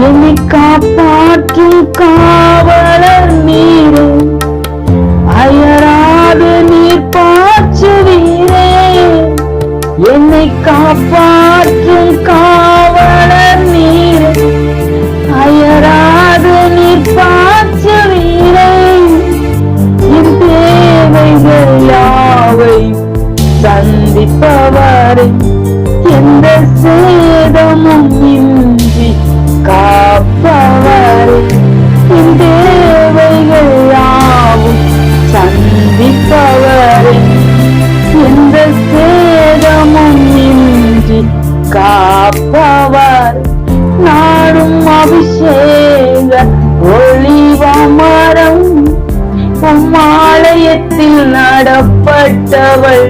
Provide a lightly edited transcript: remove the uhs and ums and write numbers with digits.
என்னை காப்பாற்றும் காவலர் நீரே, அயராது நீர் பாய்ச்சுவீரே. என்னை காப்பாற்றும் காவலர் நீரே, அயராது நீர் பாய்ச்சுவீரே. என் தேவைகள் யாவை சந்திப்பவரை, எந்த சேதமும் இன்றி காப்பவரை. என் தேவைகள் யாவும் சந்திப்பவரை, எந்த சேதமும் இன்றி காப்பவர். நாடும் அபிஷேக ஒளிவ மரம், உம் ஆலயத்தில் நடப்பட்டவள்.